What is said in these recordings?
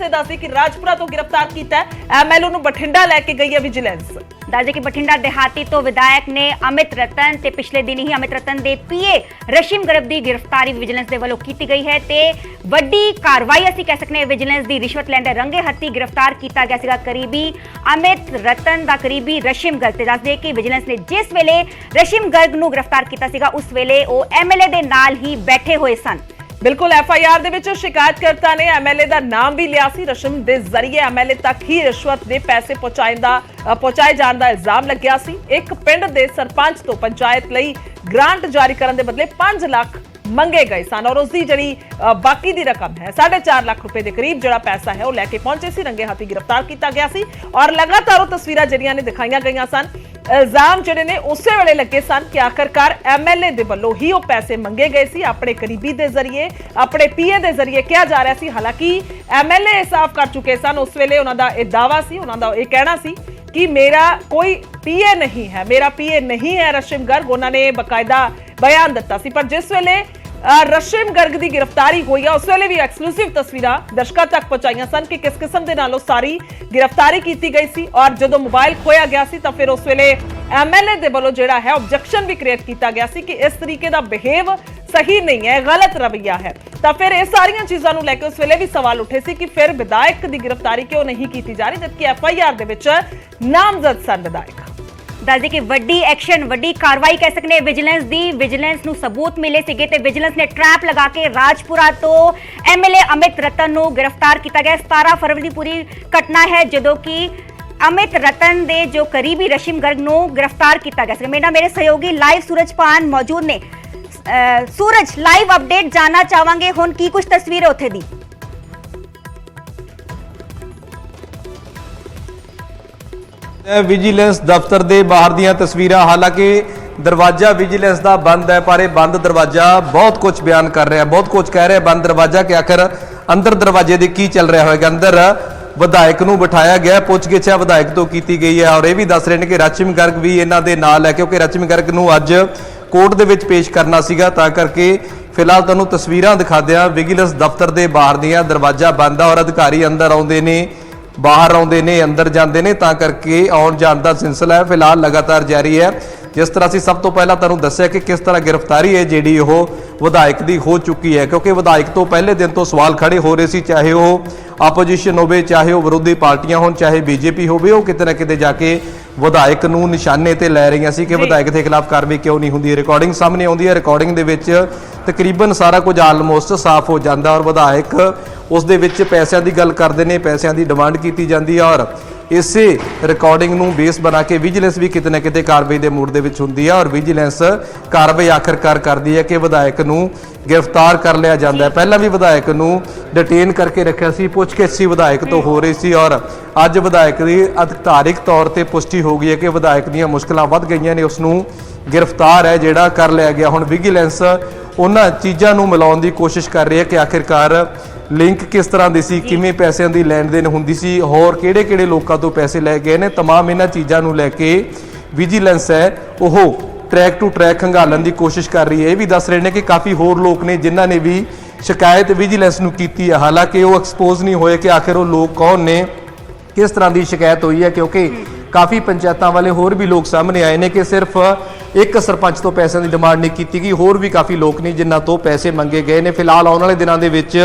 ਤੇ ਦੱਸਦੇ कि राजपुरा तो गिरफ्तार किया एमएलए ਨੂੰ ਬਠਿੰਡਾ ਲੈ ਕੇ गई है विजिलेंस। दस कि बठिंडा देहाती तो विधायक ने अमित रतन ते पिछले दिन ही अमित रतन दे पीए रशीम गर्ग की गिरफ्तारी विजिलेंस के वालों की गई है ते वड्डी कार्रवाई असीं कह सकते हैं। विजिलेंस की रिश्वत लैंदे रंगे हत्थी गिरफ्तार किया गया सीगा करीबी अमित रतन का करीबी रशीम गर्ग। ते दस दे कि विजिलेंस ने जिस वेले रशीम गर्ग नूं गिरफ्तार किया सीगा उस वेले वो एमएलए दे नाल ही बैठे हुए सन। बिल्कुल एफआईआर दे विच शिकायतकर्ता ने एमएलए का नाम भी लिया सी। रशीम के जरिए एमएलए तक ही रिश्वत के पैसे पहुंचाए जाने का इल्जाम लग्या सी। एक पिंड के सरपंच तो पंचायत लई ग्रांट जारी करने के बदले 5 लाख मंगे गए सन और उसकी जी बाकी की रकम है 4.5 लाख रुपए के करीब जो पैसा है वह लैके पहुंचे सी। रंगे हाथी गिरफ्तार किया गया सी और लगातार तस्वीरां जड़ियां ने दिखाई गई सन। इल्जाम जिहड़े ने उस वेले लगे सन कि आखिरकार एमएलए दे वल्लों ही वो पैसे मंगे गए सी अपने करीबी के जरिए अपने पीए के जरिए कहा जा रहा सी। हालांकि एमएलए साफ कर चुके सन उस वेले उन्होंने यह दावा सी उन्होंने यह कहना सी कि मेरा कोई पीए नहीं है, मेरा पीए नहीं है रशीम गर्ग। उन्होंने बकायदा बयान दिता सी। पर जिस वेले रशीम गर्ग की गिरफ्तारी हुई है उस वेले भी एक्सक्लूसिव तस्वीरां दर्शकों तक पहुंचाई सन कि किस किस्म के नालों सारी गिरफ्तारी की गई सी और जो मोबाइल खोया गया सी तो फिर उस वेले एमएलए के वालों जिहड़ा है ऑब्जेक्शन भी क्रिएट किया गया सी कि इस तरीके का बिहेव सही नहीं है, गलत रवैया है। तो फिर ये सारिया चीज़ों को लैके उस वेले भी सवाल उठे सी कि फिर विधायक की गिरफ्तारी क्यों नहीं की जा रही जबकि एफआईआर दे विच नामजद सन विधायक। दस दी कि वड्डी एक्शन वड्डी कार्रवाई कह सकते हैं विजिलेंस दी। विजिलेंस नूं सबूत मिले सीगे ते विजिलेंस ने ट्रैप लगा के राजपुरा तो एमएलए अमित रतन नूं गिरफ्तार किया गया। 17 फरवरी पूरी घटना है जदों कि अमित रतन दे जो करीबी रशीम गर्ग नूं गिरफ्तार किया गया। मेरे मेरे सहयोगी लाइव सूरज पान मौजूद ने। सूरज लाइव अपडेट जानना चाहांगे हुण की कुछ तस्वीर है उत्थे दी। विजिलेंस दफ्तर के बाहर दी तस्वीरां हालांकि दरवाजा विजिलेंस का बंद है पर बंद दरवाजा बहुत कुछ बयान कर रहा है, बहुत कुछ कह रहा है बंद दरवाजा कि आखिर अंदर दरवाजे की की चल रहा होगा। अंदर विधायक नूं बिठाया गया, पुछगिछ विधायक तो की गई है और यह भी दस रहे हैं कि रशीम गर्ग भी इन्हां दे नाल है क्योंकि रशीम गर्ग नूं अज कोर्ट दे विच पेश करना सीगा तां करके फिलहाल तुहानूं तस्वीरां दिखा दियां। विजिलेंस दफ्तर के बाहर दियां दरवाजा बंद है और अधिकारी अंदर आउंदे ने बाहर आउंदे ने अंदर जाते हैं तां करके आउण जाण दा सिलसिला है फिलहाल लगातार जारी है। जिस तरह से सब तो पहला तुहानूं दस्सिया कि किस तरह गिरफ्तारी है जिहड़ी ओह विधायक दी हो चुकी है क्योंकि विधायक तो पहले दिन तो सवाल खड़े हो रहे सी चाहे वह आपोजिशन होवे चाहे वह विरोधी पार्टियां होण चाहे बीजेपी होवे वह किते ना किते जाके विधायक नूं निशाने ते लै रही सी कि विधायक के खिलाफ कार्रवाई क्यों नहीं हुंदी। रिकॉर्डिंग सामने आउंदी है, रिकॉर्डिंग दे विच तकरीबन सारा कुछ आलमोस्ट साफ हो जाता और विधायक उस दे विच पैसों की गल करते हैं, पैसों की डिमांड की जाती है और इसे रिकॉर्डिंग नूं बेस बना के विजिलेंस भी किते ना किते कार्रवाई के मूड दे विच हुंदी है और विजिलेंस कार्रवाई आखिरकार करती है कि विधायक नूं गिरफ्तार कर लिया जाता है। पहला भी विधायक नूं डिटेन करके रखा सी, पुछगिछ सी विधायक तो हो रही सी और अज विधायक की अधिकारिक तौर पर पुष्टि हो गई है कि विधायक दीयां मुश्किलां वध गईयां ने, उसनूं गिरफ्तार है जिहड़ा कर लिया गया। हुण विजिलेंस उन्हां चीज़ां नूं मिलाउण दी कोशिश कर रही है कि आखिरकार लिंक किस तरह की सी, किवें पैसों की लैण देन हुंदी सी, होर किहड़े-किहड़े लोकां तो पैसे लै गए ने, तमाम इन्हां चीज़ां नूं लैके विजिलेंस है वह ट्रैक टू ट्रैक खंगालन की कोशिश कर रही है। ये भी दस रहे हैं कि काफ़ी होर लोग ने जिन्हां ने भी शिकायत विजिलेंस नूं कीती है, हालांकि वो एक्सपोज नहीं होए कि आखिर वो लोग कौन ने, किस तरह की शिकायत हुई है क्योंकि काफ़ी पंचायतों वाले होर भी लोग सामने आए हैं कि सिर्फ एक सरपंच तो पैसों की डिमांड नहीं की गई, होर भी काफ़ी लोग ने जिन्हों तो पैसे मंगे गए हैं। फिलहाल आने वाले दिनों के विच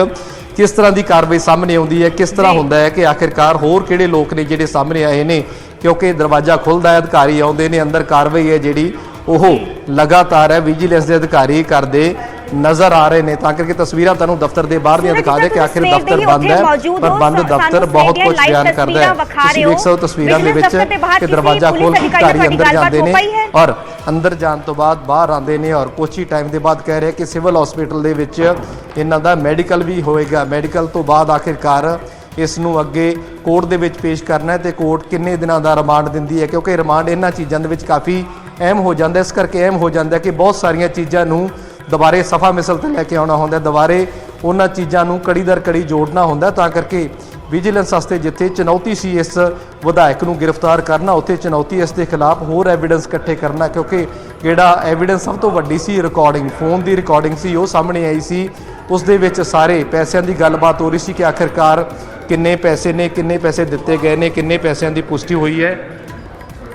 किस तरह की कार्रवाई सामने आती है, किस तरह होंदा है कि आखिरकार होर किहड़े लोग ने जिहड़े सामने आए हैं क्योंकि दरवाजा खुलदा है, अधिकारी आउंदे ने, अंदर कार्रवाई है जिहड़ी ओह लगातार है विजिलेंस के अधिकारी करते नजर आ रहे हैं। तां करके तस्वीरां तुहानूं दफ्तर के बाहर दियां दिखा दे कि आखिर दफ्तर बंद है पर बंद दफ्तर बहुत कुछ बयान करता है। तुसीं देख सकते हो तस्वीरां दे विच कि दरवाजा खोल के अधिकारी अंदर जाते हैं और अंदर जाने तो बाद बाहर आते हैं और कुछ ही टाइम के बाद कह रहे हैं कि सिविल हॉस्पिटल दे विच इन्हां दा मैडिकल भी होएगा। मैडिकल तो बाद आखिरकार इस नूं अगे कोर्ट दे विच पेश करना है तो कोर्ट किन्ने दिनां दा रिमांड दिंदी है क्योंकि रिमांड इन्हां चीज़ों दे विच काफ़ी अहम हो जाता है। इस करके अहम हो जाता है कि बहुत सारिया चीज़ों नूं दोबारे सफ़ा मिसल ते लैके आउणा हुंदा, दोबारे उन्हां चीज़ों नूं कड़ी दर कड़ी जोड़ना हुंदा। तां करके विजिलेंस वास्ते जिथे चुनौती सी इस विधायक नूं गिरफ्तार करना उत्थे चुनौती इस दे खिलाफ होर एविडेंस इकट्ठे करना क्योंकि जिहड़ा एविडेंस सब तो वड्डी सी रिकॉर्डिंग फोन की रिकॉर्डिंग सी वो सामने आई सी, उस दे विच सारे पैसों की गलबात हो रही सी कि आखिरकार ਕਿੰਨੇ ਪੈਸੇ ਨੇ, ਕਿੰਨੇ ਪੈਸੇ ਦਿੱਤੇ ਗਏ ਨੇ, ਕਿੰਨੇ ਪੈਸਿਆਂ ਦੀ ਪੁਸ਼ਟੀ ਹੋਈ ਹੈ।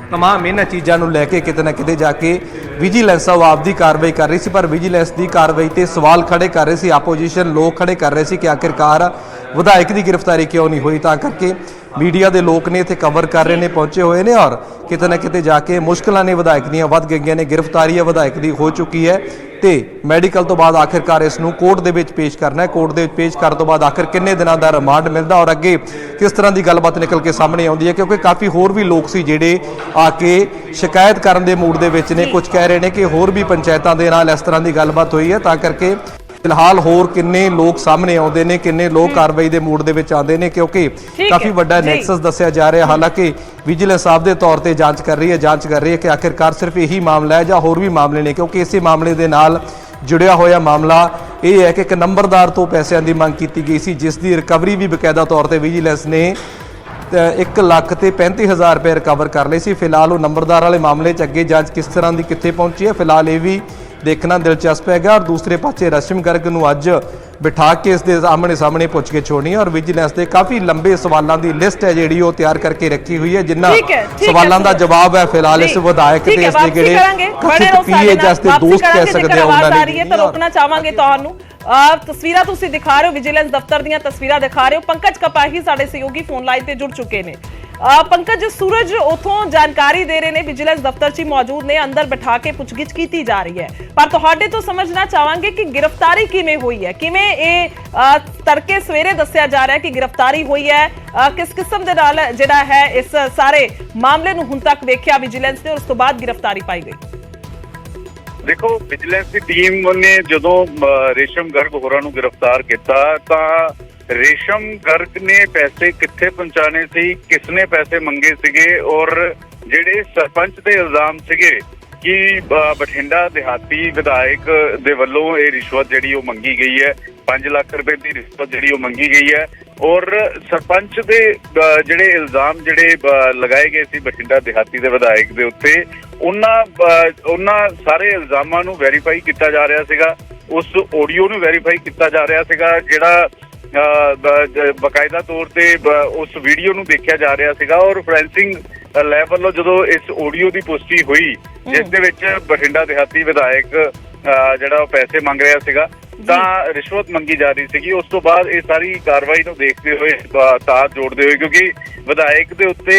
तमाम इन चीज़ों को लैके किते ना किते जाके विजिलेंस साहब आपकी कार्रवाई कर रही सी, पर विजिलेंस की कार्रवाई ते सवाल खड़े कर रहे सी, आपोजिशन लोग खड़े कर रहे सी कि आखिरकार विधायक की गिरफ्तारी क्यों नहीं हुई। तां करके मीडिया के लोग ने इत्थे कवर कर रहे हैं, पहुंचे हुए हैं और किते ना किते जाके मुश्किलां ने विधायक दीयां वध गईयां ने। गिरफ्तारी विधायक की हो चुकी है तो मैडिकल तो बाद आखिरकार इसनूं कोर्ट दे विच पेश करना है। कोर्ट दे विच पेश करन तो बाद आखिर किन्ने दिनां दा रिमांड मिलदा और अगे किस तरह की गलबात निकल के सामने आउंदी है, क्योंकि काफ़ी होर भी लोग सी जिहड़े आके शिकायत करन दे मूड दे विच ने। कुछ कह रहे हैं कि होर भी पंचायतां दे नाल इस तरह की गलबात हुई है, तां करके फिलहाल होर किन्ने लोग सामने आउंदे ने, किन्ने लोग कार्रवाई के मूड दे विच आउंदे ने, क्योंकि काफ़ी वड्डा नैक्सस दस्सिया जा रहा है। हालांकि विजिलेंस साहब के तौर पर जांच कर रही है कि आखिरकार सिर्फ यही मामला है या होर भी मामले ने, क्योंकि इसी मामले के नाल जुड़िया होया मामला यह है कि एक नंबरदार तो पैसों की मंग की गई सी, जिसकी रिकवरी भी बकायदा तौर पर विजिलेंस ने 1,35,000 रुपये रिकवर कर लिए सी। फिलहाल वो नंबरदार वाले मामले अगे जांच किस तरह की कित्थे पहुंची है, फिलहाल ये भी देखना दिलचस्प है। और दूसरे पासे रशम गर्ग नूं अज बिठा के इस दे सामने पुछगिछ होनी है और विजिलेंस के काफ़ी लंबे सवालों की लिस्ट है जी वो तैयार करके रखी हुई है, जिन्होंने सवालों का जवाब है फिलहाल इस विधायक के इसके जेडे कथित पीएचएस के दोस्त कह सकते हैं उन्होंने रोकना चाहांगे। तुहानू तस्वीरां तुसीं दिखा रहे हो, विजिलेंस दफ्तर दीयां तस्वीरां दिखा रहे हो। पंकज कपाही साडे सहयोगी फोन लाइन ते जुड़ चुके ने। पंकज, सूरज उथों जानकारी दे रहे ने, विजिलेंस दफ्तर च मौजूद ने, अंदर बिठा के पुछगिछ की जा रही है, पर तुहाडे तो समझना चाहांगे कि गिरफ्तारी किवें हुई है, किवें ये तड़के सवेरे दस्सिया जा रहा है कि गिरफ्तारी हुई है, किस किस्म दे नाल जिहड़ा है इस सारे मामले नूं हुण तक वेखिया विजिलेंस ने और उस तो बाद गिरफ्तारी पाई गई। देखो, विजिलेंस की टीम ने जदों रेशम गर्ग होरां नूं गिरफ्तार किया तां रेशम गर्ग ने पैसे कित्थे पहुंचाने सी, किसने पैसे मंगे सीगे और जिहड़े सरपंच दे इल्जाम सीगे कि बठिंडा देहाती विधायक दे वल्लों ये रिश्वत जिहड़ी वो मंगी गई है, 5 लाख रुपए की रिश्वत जिहड़ी वो मंगी गई है। और सरपंच दे जिहड़े इल्जाम जिहड़े लगाए गए सी बठिंडा देहाती दे विधायक दे उत्ते, उन्हां सारे इल्जामां नूं वैरीफाई किया जा रहा सीगा, उस ऑडियो नूं वैरीफाई किया जा रहा सीगा, जिहड़ा बकायदा तौर पर उस वीडियो नूं देखिया जा रहा सीगा। और फोरेंसिक लैब वालों जदों इस ऑडियो की पुष्टि हुई जिस दे विच बठिंडा देहाती विधायक जिहड़ा पैसे मंग रहा सीगा तां रिश्वत मंगी जा रही सीगी, उस तो बाद ये सारी कार्रवाई नूं देखते हुए तार जोड़ते हुए, क्योंकि विधायक दे उत्ते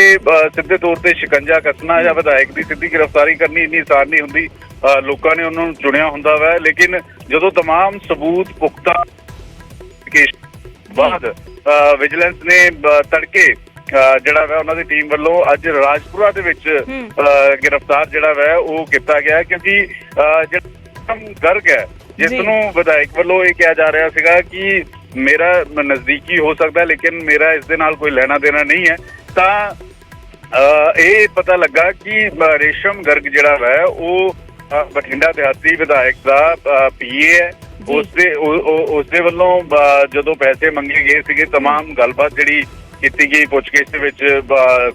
सीधे तौर पर शिकंजा कसना या विधायक की सीधी गिरफ्तारी करनी इन्नी आसान नहीं हुंदी, लोकां ने उन्होंने चुनिया हुंदा वा। लेकिन जदों तमाम सबूत पुख्ता बाद विजिलेंस ने तड़के जिहड़ा वा उन्हां दी टीम वल्लों अज राजपुरा दे विच गिरफ्तार जिहड़ा वा वो किया गया, क्योंकि जिहड़ा गर्ग है जिसनूं विधायक वल्लों ये कहा जा रहा सीगा कि मेरा नजदीकी हो सकता है लेकिन मेरा इस दे नाल कोई लेना देना नहीं है, तां ये पता लगा कि रेशम गर्ग जिहड़ा वा वो बठिंडा देहाती विधायक दा पीए है। उसदे वल्लों जदों पैसे मंगे गए सीगे तमाम गलबात जिहड़ी कीती गई पुछगिछ दे विच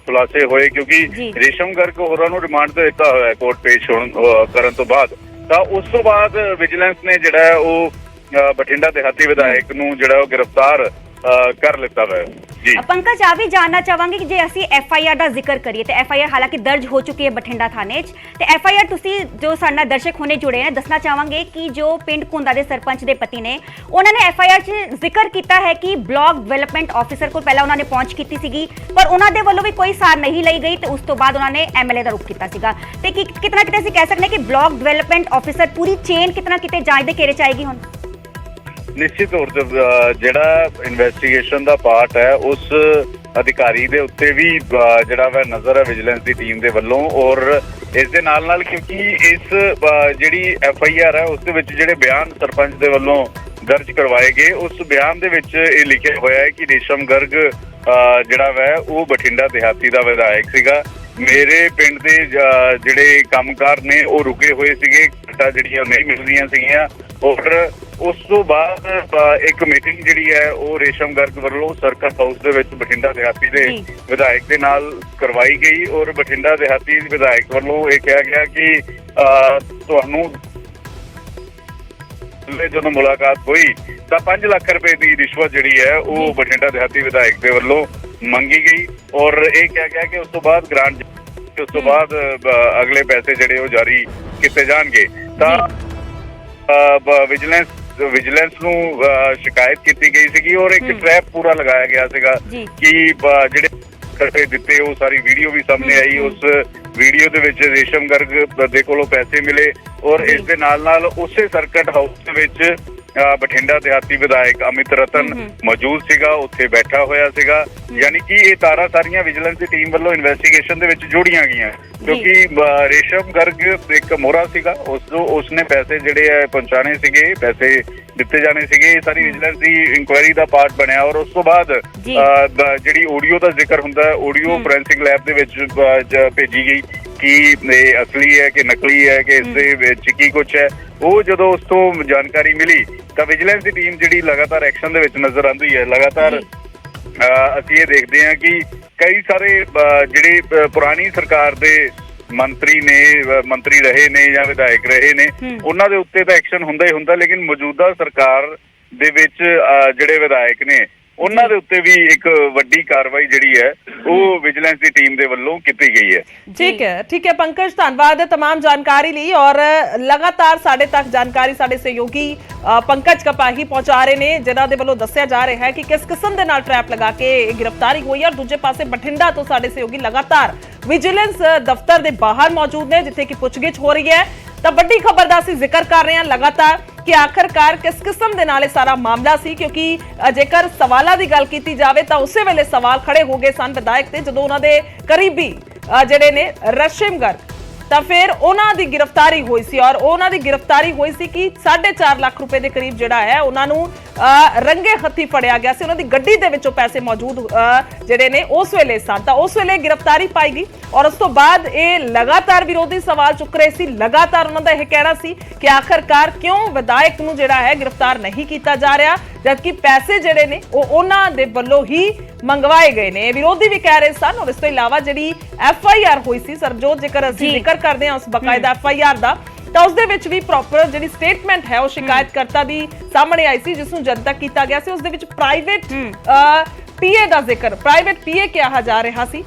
खुलासे होए, क्योंकि रेशम गर्ग होरां नूं रिमांड ते दित्ता होया है कोर्ट पेश करन तो बाद। तां उस तो बाद विजिलेंस ने जिहड़ा है वो बठिंडा देहाती विधायक नूं जिहड़ा वो गिरफ्तार कर लिता है। जी पंकज, आ भी जानना चाहांगे कि जे असीं FIR का जिक्र करिए तो FIR हालांकि दर्ज हो चुकी है बठिंडा थाने च, ते FIR तुसीं जो साडे नाल दर्शक होने जुड़े हैं दसना चाहांगे कि जो पिंड कुंदा दे सरपंच दे पति ने उन्होंने FIR च जिक्र किया है कि ब्लॉक डेवलपमेंट ऑफिसर को पहला उन्होंने पहुंच की सीगी, पर उन्होंने वालों भी कोई सार नहीं ली गई, तो उस तो बाद उन्होंने MLA का रुख किया सीगा। ते कितना किते असीं कह सकते हैं कि ब्लॉक डेवलपमेंट ऑफिसर पूरी चेन कितना किते जांच दे घेरे च आएगी हुण? निश्चित तौर पर जिहड़ा इन्वेस्टिगेशन का पार्ट है उस अधिकारी दे उत्ते भी जिहड़ा वा नज़र है विजिलेंस की टीम दे वल्लों, और इस दे नाल नाल क्योंकि इस जिहड़ी FIR है उस दे विच जिहड़े बयान सरपंच दे वल्लों दर्ज करवाए गए उस बयान दे विच ये लिखिया होया है कि रेशम गर्ग जिहड़ा वा वो बठिंडा देहाती दा विधायक सीगा, मेरे पिंड दे जिहड़े कामकार ने वो रुके हुए सीगे, घटा जिहड़ियां नहीं मिलदियां सीगियां, और उस तो बाद एक मीटिंग जिहड़ी है वो रेशम गर्ग वल्लों सर्कस हाउस दे विच बठिंडा देहाती दे विधायक दे नाल करवाई गई, और बठिंडा देहाती विधायक वल्लों ये कहा गया कि तुहानूं ਜਦੋਂ ਮੁਲਾਕਾਤ ਹੋਈ ਤਾਂ 5 ਲੱਖ ਰੁਪਏ ਦੀ ਰਿਸ਼ਵਤ ਜਿਹੜੀ ਹੈ ਉਹ ਬਠਿੰਡਾ ਦਿਹਾਤੀ ਵਿਧਾਇਕ ਦੇ ਵੱਲੋਂ ਮੰਗੀ ਗਈ ਔਰ ਇਹ ਕਿਹਾ ਗਿਆ ਕਿ ਉਸ ਤੋਂ ਬਾਅਦ ਗ੍ਰਾਂਟ ਉਸ ਤੋਂ ਬਾਅਦ ਅਗਲੇ ਪੈਸੇ ਜਿਹੜੇ ਉਹ ਜਾਰੀ ਕੀਤੇ ਜਾਣਗੇ। ਤਾਂ ਵਿਜੀਲੈਂਸ ਨੂੰ ਸ਼ਿਕਾਇਤ ਕੀਤੀ ਗਈ ਸੀਗੀ ਔਰ ਇੱਕ ਟ੍ਰੈਪ ਪੂਰਾ ਲਗਾਇਆ ਗਿਆ ਸੀਗਾ ਕਿ ਜਿਹੜੇ ਪੈਸੇ ਦਿੱਤੇ ਉਹ ਸਾਰੀ ਵੀਡੀਓ ਵੀ ਸਾਹਮਣੇ ਆਈ। ਉਸ ਵੀਡੀਓ ਦੇ ਵਿੱਚ ਰੇਸ਼ਮ ਗਰਗ ਦੇ ਕੋਲੋਂ ਪੈਸੇ ਮਿਲੇ ਔਰ ਇਸ ਦੇ ਨਾਲ ਉਸੇ ਸਰਕਟ ਹਾਊਸ ਦੇ ਵਿੱਚ ਬਠਿੰਡਾ ਦਿਹਾਤੀ ਵਿਧਾਇਕ ਅਮਿਤ ਰਤਨ ਮੌਜੂਦ ਸੀਗਾ, ਉੱਥੇ ਬੈਠਾ ਹੋਇਆ ਸੀਗਾ। ਯਾਨੀ ਕਿ ਇਹ ਤਾਰਾਂ ਸਾਰੀਆਂ ਵਿਜੀਲੈਂਸ ਦੀ ਟੀਮ ਵੱਲੋਂ ਇਨਵੈਸਟੀਗੇਸ਼ਨ ਦੇ ਵਿੱਚ ਜੋੜੀਆਂ ਗਈਆਂ ਕਿਉਂਕਿ ਰੇਸ਼ਮ ਗਰਗ ਇੱਕ ਮੋਹਰਾ ਸੀਗਾ, ਉਸਨੇ ਪੈਸੇ ਜਿਹੜੇ ਆ ਪਹੁੰਚਾਣੇ ਸੀਗੇ, ਪੈਸੇ ਦਿੱਤੇ ਜਾਣੇ ਸੀਗੇ। ਇਹ ਸਾਰੀ ਵਿਜੀਲੈਂਸ ਦੀ ਇਨਕੁਆਇਰੀ ਦਾ ਪਾਰਟ ਬਣਿਆ ਔਰ ਉਸ ਤੋਂ ਬਾਅਦ ਜਿਹੜੀ ਆਡੀਓ ਦਾ ਜ਼ਿਕਰ ਹੁੰਦਾ, ਆਡੀਓ ਫੋਰੈਂਸਿਕ ਲੈਬ ਦੇ ਵਿੱਚ ਭੇਜੀ ਗਈ ਕਿ ਇਹ ਅਸਲੀ ਹੈ ਕਿ ਨਕਲੀ ਹੈ ਕਿ ਇਸ ਦੇ ਵਿੱਚ ਕੀ ਕੁਛ ਹੈ। ਉਹ ਜਦੋਂ ਉਸ ਤੋਂ ਜਾਣਕਾਰੀ ਮਿਲੀ ਤਾਂ ਵਿਜੀਲੈਂਸ ਦੀ ਟੀਮ ਜਿਹੜੀ ਲਗਾਤਾਰ ਐਕਸ਼ਨ ਦੇ ਵਿੱਚ ਨਜ਼ਰ ਆਉਂਦੀ ਹੈ। ਲਗਾਤਾਰ ਅਸੀਂ ਇਹ ਦੇਖਦੇ ਹਾਂ ਕਿ ਕਈ ਸਾਰੇ ਜਿਹੜੇ ਪੁਰਾਣੀ ਸਰਕਾਰ ਦੇ ਮੰਤਰੀ ਰਹੇ ਨੇ ਜਾਂ ਵਿਧਾਇਕ ਰਹੇ ਨੇ ਉਹਨਾਂ ਦੇ ਉੱਤੇ ਤਾਂ ਐਕਸ਼ਨ ਹੁੰਦਾ ਹੀ ਹੁੰਦਾ, ਲੇਕਿਨ ਮੌਜੂਦਾ ਸਰਕਾਰ ਦੇ ਵਿੱਚ ਜਿਹੜੇ ਵਿਧਾਇਕ ਨੇ ਉਹਨਾਂ ਦੇ ਉੱਤੇ ਵੀ ਇੱਕ ਵੱਡੀ ਕਾਰਵਾਈ ਜਿਹੜੀ ਹੈ ਉਹ ਵਿਜੀਲੈਂਸ ਦੀ ਟੀਮ ਦੇ ਵੱਲੋਂ ਕੀਤੀ ਗਈ ਹੈ। ठीक है पंकज, धन्यवाद तमाम जानकारी ली और लगातार साडे तक जानकारी साडे सहयोगी पंकज कपाही पहुंचा रहे ने जिन्हां दे वल्लों दस्सिया जा रहा है कि किस किस्म दे नाल ट्रैप लगा के गिरफ्तारी हुई और दूजे पासे बठिंडा तो साडे सहयोगी लगातार विजिलेंस दफ्तर दे बाहर मौजूद ने जिथे कि पुछगिछ हो रही है। ਤਾਂ ਵੱਡੀ ਖਬਰ ਦਾ ਅਸੀਂ ਜ਼ਿਕਰ ਕਰ ਰਹੇ ਹਾਂ ਲਗਾਤਾਰ ਕਿ ਆਖਰਕਾਰ ਕਿਸ ਕਿਸਮ ਦੇ ਨਾਲ ਇਹ ਸਾਰਾ ਮਾਮਲਾ ਸੀ ਕਿਉਂਕਿ ਜੇਕਰ ਸਵਾਲਾਂ ਦੀ ਗੱਲ ਕੀਤੀ ਜਾਵੇ ਤਾਂ ਉਸੇ ਵੇਲੇ ਸਵਾਲ ਖੜੇ ਹੋ ਗਏ ਸਨ ਵਿਧਾਇਕ ਤੇ ਜਦੋਂ ਉਹਨਾਂ ਦੇ ਕਰੀਬੀ ਜਿਹੜੇ ਨੇ ਰਸ਼ਮ ਗਰਗ ਤਾਂ ਫਿਰ ਉਹਨਾਂ ਦੀ ਗ੍ਰਿਫਤਾਰੀ ਹੋਈ ਸੀ ਔਰ ਉਹਨਾਂ ਦੀ ਗ੍ਰਿਫਤਾਰੀ ਹੋਈ ਸੀ ਕਿ 4.5 ਲੱਖ ਰੁਪਏ ਦੇ ਕਰੀਬ ਜਿਹੜਾ ਹੈ ਉਹਨਾਂ ਨੂੰ ਰੰਗੇ ਹੱਥੀ ਫੜਿਆ ਗਿਆ ਸੀ। ਉਹਨਾਂ ਦੀ ਗੱਡੀ ਦੇ ਵਿੱਚੋਂ ਪੈਸੇ ਮੌਜੂਦ ਜਿਹੜੇ ਨੇ ਉਸ ਵੇਲੇ ਸਨ ਤਾਂ ਉਸ ਵੇਲੇ ਗ੍ਰਿਫਤਾਰੀ ਪਾਈ ਗਈ ਔਰ ਉਸ ਤੋਂ ਬਾਅਦ ਇਹ ਲਗਾਤਾਰ ਵਿਰੋਧੀ ਸਵਾਲ ਚੁੱਕ ਰਹੇ ਸੀ। ਲਗਾਤਾਰ ਉਹਨਾਂ ਦਾ ਇਹ ਕਹਿਣਾ ਸੀ ਕਿ ਆਖਰਕਾਰ ਕਿਉਂ ਵਿਧਾਇਕ ਨੂੰ ਜਿਹੜਾ ਹੈ ਗ੍ਰਿਫਤਾਰ ਨਹੀਂ ਕੀਤਾ ਜਾ ਰਿਹਾ ਜਦਕਿ ਪੈਸੇ ਜਿਹੜੇ ਨੇ ਉਹ ਉਹਨਾਂ ਦੇ ਵੱਲੋਂ ਹੀ ਮੰਗਵਾਏ ਗਏ ਨੇ। ਵਿਰੋਧੀ ਵੀ ਕਹਿ ਰਹੇ ਸਨ ਔਰ ਇਸ ਤੋਂ ਇਲਾਵਾ ਜਿਹੜੀ FIR ਹੋਈ ਸੀ ਸਰਜੋਤ ਜੇਕਰ ਅਸੀਂ ਜ਼ਿਕਰ ਕਰਦੇ ਹਾਂ ਉਸ ਬਕਾਇਦਾ FIR ਦਾ ਤਾਂ ਉਸ ਦੇ ਵਿੱਚ ਵੀ ਪ੍ਰੋਪਰ ਜਿਹੜੀ ਸਟੇਟਮੈਂਟ ਹੈ ਉਹ ਸ਼ਿਕਾਇਤਕਰਤਾ ਦੀ ਸਾਹਮਣੇ ਆਈ ਸੀ ਜਿਸ ਨੂੰ ਜਨਤਕ ਕੀਤਾ ਗਿਆ ਸੀ। ਉਸ ਦੇ ਵਿੱਚ ਪ੍ਰਾਈਵੇਟ PA ਦਾ ਜ਼ਿਕਰ ਪ੍ਰਾਈਵੇਟ PA ਕਿਹਾ ਜਾ ਰਿਹਾ ਸੀ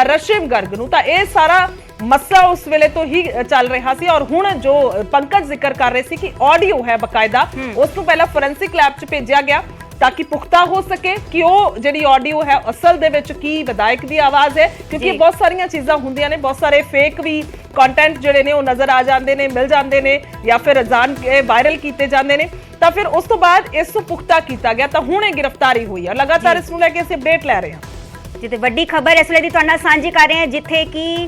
ਰਸ਼ਮ ਗਰਗ ਨੂੰ। ਤਾਂ ਇਹ ਸਾਰਾ ਮਸਲਾ ਉਸ ਵੇਲੇ ਤੋਂ ਹੀ ਚੱਲ ਰਿਹਾ ਸੀ ਔਰ ਹੁਣ ਜੋ ਪੰਕਜ ਜ਼ਿਕਰ ਕਰ ਰਹੇ ਸੀ ਕਿ ਆਡੀਓ ਹੈ ਬਕਾਇਦਾ ਉਸ ਨੂੰ ਪਹਿਲਾਂ ਫੋਰੈਂਸਿਕ ਲੈਬ 'ਚ ਭੇਜਿਆ ਗਿਆ ਤਾਂ ਕਿ ਪੁਖਤਾ ਹੋ ਸਕੇ ਕਿ ਉਹ ਜਿਹੜੀ ਆਡੀਓ ਹੈ ਅਸਲ ਦੇ ਵਿੱਚ ਕੀ ਵਿਧਾਇਕ ਦੀ ਆਵਾਜ਼ ਹੈ ਕਿਉਂਕਿ ਬਹੁਤ ਸਾਰੀਆਂ ਚੀਜ਼ਾਂ ਹੁੰਦੀਆਂ ਨੇ, ਬਹੁਤ ਸਾਰੇ ਫੇਕ ਵੀ ਕੰਟੈਂਟ ਜਿਹੜੇ ਨੇ ਉਹ ਨਜ਼ਰ ਆ ਜਾਂਦੇ ਨੇ, ਮਿਲ ਜਾਂਦੇ ਨੇ ਜਾਂ ਫਿਰ ਜਾਣ ਕੇ ਵਾਇਰਲ ਕੀਤੇ ਜਾਂਦੇ ਨੇ। ਤਾਂ ਫਿਰ ਉਸ ਤੋਂ ਬਾਅਦ ਇਸ ਨੂੰ ਪੁਖਤਾ ਕੀਤਾ ਗਿਆ ਤਾਂ ਹੁਣ ਇਹ ਗ੍ਰਿਫਤਾਰੀ ਹੋਈ ਹੈ। ਲਗਾਤਾਰ ਇਸ ਨੂੰ ਲੈ ਕੇ ਅਸੀਂ ਅਪਡੇਟ ਲੈ ਰਹੇ ਹਾਂ ਜਿੱਥੇ ਵੱਡੀ ਖਬਰ ਇਸ ਵੇਲੇ ਦੀ ਤੁਹਾਡੇ ਨਾਲ ਸਾਂਝੀ ਕਰ ਰਹੇ ਹਾਂ ਜਿੱਥੇ ਕਿ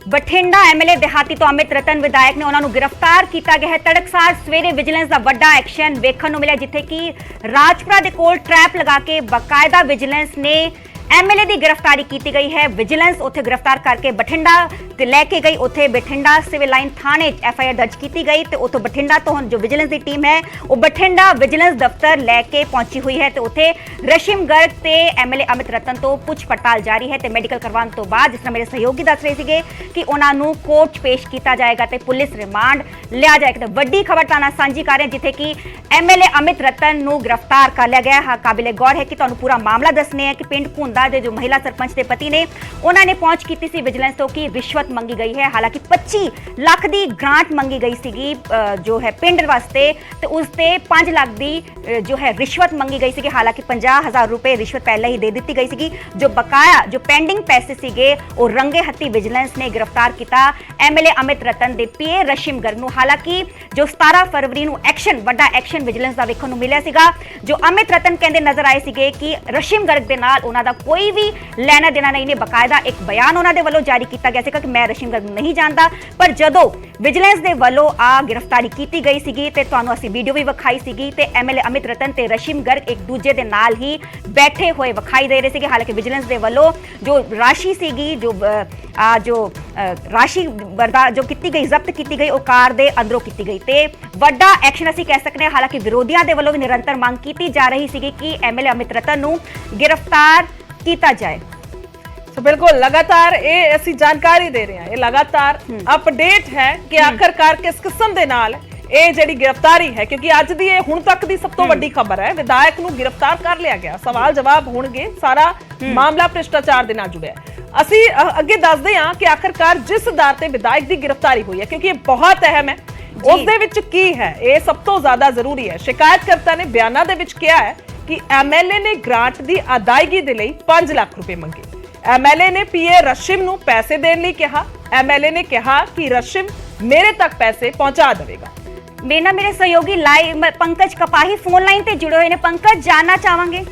ਬਠਿੰਡਾ MLA ਦਿਹਾਤੀ ਤੋਂ ਅਮਿਤ ਰਤਨ ਵਿਧਾਇਕ ਨੇ ਉਹਨਾਂ ਨੂੰ ਗ੍ਰਿਫਤਾਰ ਕੀਤਾ ਗਿਆ ਹੈ। ਤੜਕਸਾਰ ਸਵੇਰੇ ਵਿਜੀਲੈਂਸ ਦਾ ਵੱਡਾ ਐਕਸ਼ਨ ਵੇਖਣ ਨੂੰ ਮਿਲਿਆ ਜਿੱਥੇ ਕਿ ਰਾਜਪੁਰਾ ਦੇ ਕੋਲ ਟ੍ਰੈਪ ਲਗਾ ਕੇ ਬਕਾਇਦਾ ਵਿਜੀਲੈਂਸ ਨੇ MLA ਦੀ ਗ੍ਰਿਫਤਾਰੀ ਕੀਤੀ ਗਈ ਹੈ। ਵਿਜੀਲੈਂਸ ਉੱਥੇ ਗ੍ਰਿਫਤਾਰ ਕਰਕੇ ਬਠਿੰਡਾ ਤੇ ਲੈ ਕੇ ਗਈ, ਉੱਥੇ ਬਠਿੰਡਾ ਸਿਵਲ ਲਾਈਨ ਥਾਣੇ 'ਚ FIR ਦਰਜ ਕੀਤੀ ਗਈ ਤੇ ਉੱਥੋਂ ਬਠਿੰਡਾ ਤੋਂ ਜੋ ਵਿਜੀਲੈਂਸ ਦੀ ਟੀਮ ਹੈ ਉਹ ਬਠਿੰਡਾ ਵਿਜੀਲੈਂਸ ਦਫ਼ਤਰ ਲੈ ਕੇ ਪਹੁੰਚੀ ਹੋਈ ਹੈ ਤੇ ਉੱਥੇ ਰਸ਼ਮ ਗਰਗ ਤੇ MLA ਅਮਿਤ ਰਤਨ ਤੋਂ ਪੁੱਛ ਪੜਤਾਲ ਜਾਰੀ ਹੈ ਤੇ ਮੈਡੀਕਲ ਕਰਵਾਉਣ ਤੋਂ ਬਾਅਦ ਜਿਸ ਤਰ੍ਹਾਂ ਮੇਰੇ ਸਹਿਯੋਗੀ ਦੱਸ ਰਹੇ ਸੀਗੇ ਕਿ ਉਹਨਾਂ ਨੂੰ ਕੋਰਟ 'ਚ ਪੇਸ਼ ਕੀਤਾ ਜਾਏਗਾ ਤੇ ਪੁਲਿਸ ਰਿਮਾਂਡ ਲਿਆ ਜਾਏਗਾ। ਤੇ ਵੱਡੀ ਖਬਰ ਤਾਂ ਨਾਲ ਸਾਂਝੀ ਕਰ ਰਹੇ ਜਿੱਥੇ ਕਿ MLA ਅਮਿਤ ਰਤਨ ਨੂੰ ਗ੍ਰਿਫਤਾਰ ਕਰ ਲਿਆ ਗਿਆ ਹੈ। ਕਾਬਿਲੇ ਗੌਰ ਹੈ ਕਿ ਤੁਹਾਨੂੰ ਪੂਰਾ ਮਾਮਲਾ ਦੱਸਨੇ ਹੈ ਕਿ ਪਿੰਡ ਘੁੰਦਾ ਦੇ ਜੋ ਮਹਿਲਾ ਸਰਪੰਚ ਦੇ ਪਤੀ ਨੇ ਉਹਨਾਂ ਨੇ ਪਹੁੰਚ ਕੀਤੀ ਸੀ ਵਿਜੀਲੈਂਸ ਤੋਂ ਕਿ ਰਿਸ਼ਵਤ ਮੰਗੀ ਗਈ ਹੈ। ਹਾਲਾਂਕਿ 25 ਲੱਖ ਦੀ ਗ੍ਰਾਂਟ ਮੰਗੀ ਗਈ ਸੀਗੀ ਜੋ ਹੈ ਪਿੰਡ ਵਾਸਤੇ ਤੇ ਉਸ ਤੇ 5 ਲੱਖ ਦੀ ਜੋ ਹੈ ਰਿਸ਼ਵਤ ਮੰਗੀ ਗਈ ਸੀਗੀ। ਹਾਲਾਂਕਿ 50,000 ਰੁਪਏ ਰਿਸ਼ਵਤ ਪਹਿਲਾਂ ਹੀ ਦੇ ਦਿੱਤੀ ਗਈ ਸੀਗੀ। ਜੋ ਬਕਾਇਆ ਜੋ ਪੈਂਡਿੰਗ ਪੈਸੇ ਸੀਗੇ ਉਹ ਰੰਗੇ ਹੱਥੀ ਵਿਜੀਲੈਂਸ ਨੇ ਗ੍ਰਿਫਤਾਰ ਕੀਤਾ MLA ਅਮਿਤ ਰਤਨ ਦੇ PA ਰਸ਼ਮ ਗਰਗ ਨੂੰ। ਹਾਲਾਂਕਿ ਜੋ 17 ਫਰਵਰੀ ਨੂੰ ਐਕਸ਼ਨ ਵੱਡਾ ਐਕਸ਼ਨ ਵਿਜੀਲੈਂਸ ਦਾ ਵੇਖਣ ਨੂੰ ਮਿਲਿਆ ਸੀਗਾ ਜੋ ਅਮਿਤ ਰਤਨ ਕਹਿੰਦੇ ਨਜ਼ਰ ਆਏ ਸੀਗੇ ਕਿ ਰਸ਼ਮ ਗਰਗ ਦੇ ਨਾਲ ਉਹਨਾਂ ਦਾ ਕੋਈ ਵੀ ਲੈਣਾ ਦੇਣਾ ਨਹੀਂ ਨੇ। ਬਕਾਇਦਾ ਇੱਕ ਬਿਆਨ ਉਹਨਾਂ ਦੇ ਵੱਲੋਂ ਜਾਰੀ ਕੀਤਾ ਗਿਆ ਸੀਗਾ ਕਿ ਮੈਂ ਰਸ਼ਮ ਗਰਗ ਨੂੰ ਨਹੀਂ ਜਾਣਦਾ ਪਰ ਜਦੋਂ ਵਿਜੀਲੈਂਸ ਦੇ ਵੱਲੋਂ ਗ੍ਰਿਫਤਾਰੀ ਕੀਤੀ ਗਈ ਸੀਗੀ ਤੇ ਤੁਹਾਨੂੰ ਅਸੀਂ ਵੀਡੀਓ ਵੀ ਵਿਖਾਈ ਸੀਗੀ ਤੇ MLA ਅਮਿਤ ਰਤਨ ਤੇ ਰਸ਼ਮ ਗਰਗ ਇੱਕ ਦੂਜੇ ਦੇ ਨਾਲ ਹੀ ਬੈਠੇ ਹੋਏ ਵਿਖਾਈ ਦੇ ਰਹੇ ਸੀਗੇ। ਹਾਲਾਂਕਿ ਵਿਜੀਲੈਂਸ ਦੇ ਵੱਲੋਂ ਜੋ ਰਾਸ਼ੀ ਸੀਗੀ ਜੋ ਰਾਸ਼ੀ ਜੋ ਕੀਤੀ ਗਈ ਜ਼ਬਤ ਕੀਤੀ ਗਈ ਉਹ ਕਾਰ ਦੇ ਅੰਦਰੋਂ ਕੀਤੀ ਗਈ ਤੇ ਵੱਡਾ ਐਕਸ਼ਨ ਅਸੀਂ ਕਹਿ ਸਕਦੇ ਹਾਂ। ਹਾਲਾਂਕਿ ਵਿਰੋਧੀਆਂ ਦੇ ਵੱਲੋਂ ਵੀ ਨਿਰੰਤਰ ਮੰਗ ਕੀਤੀ ਜਾ ਰਹੀ ਸੀਗੀ ਕਿ MLA ਅਮਿਤ ਰਤਨ ਨੂੰ ਗ੍ਰਿਫਤਾਰ ਕੀਤਾ ਜਾਏ। तो बिल्कुल लगातार ये ऐसी जानकारी दे रहे हैं, ये लगातार अपडेट है कि आखिरकार किस किस्म दे नाल ਇਹ ਜਿਹੜੀ ਗ੍ਰਿਫਤਾਰੀ ਹੈ, ਕਿਉਂਕਿ ਅੱਜ ਦੀ ਇਹ ਹੁਣ ਤੱਕ ਦੀ ਸਭ ਤੋਂ ਵੱਡੀ ਖਬਰ ਹੈ, ਵਿਧਾਇਕ ਨੂੰ ਗ੍ਰਿਫਤਾਰ ਕਰ ਲਿਆ ਗਿਆ। ਸਵਾਲ ਜਵਾਬ ਹੋਣਗੇ, ਸਾਰਾ ਮਾਮਲਾ ਭ੍ਰਿਸ਼ਟਾਚਾਰ ਦੇ ਨਾਲ ਜੁੜਿਆ। ਅਸੀਂ ਅੱਗੇ ਦੱਸਦੇ ਹਾਂ ਕਿ ਆਖਰਕਾਰ ਜਿਸ ਆਧਾਰ ਤੇ ਵਿਧਾਇਕ ਦੀ ਗ੍ਰਿਫਤਾਰੀ ਹੋਈ ਹੈ, ਕਿਉਂਕਿ ਇਹ ਬਹੁਤ ਅਹਿਮ ਹੈ, ਉਸ ਦੇ ਵਿੱਚ ਕੀ ਹੈ ਇਹ ਸਭ ਤੋਂ ਜ਼ਿਆਦਾ ਜ਼ਰੂਰੀ ਹੈ। ਸ਼ਿਕਾਇਤਕਰਤਾ ਨੇ ਬਿਆਨਾਂ ਦੇ ਵਿੱਚ ਕਿਹਾ ਹੈ ਕਿ ਐਮਐਲਏ ਨੇ ਗ੍ਰਾਂਟ ਦੀ ਅਦਾਇਗੀ ਦੇ ਲਈ 5 ਲੱਖ ਰੁਪਏ ਮੰਗੇ। ਐਮਐਲਏ ਨੇ ਪੀਏ ਰਸ਼ਿਮ ਨੂੰ ਪੈਸੇ ਦੇਣ ਲਈ ਕਿਹਾ। ਐਮਐਲਏ ਨੇ ਕਿਹਾ ਕਿ ਰਸ਼ਿਮ ਮੇਰੇ ਤੱਕ ਪੈਸੇ ਪਹੁੰਚਾ ਦੇਵੇਗਾ। ਮੇਰੇ सहयोगी live Pankaj Kapahi phone line ਤੇ ਜੁੜੇ ਹੋਏ ਨੇ। पंकज जानना ਚਾਹਾਂਗੇ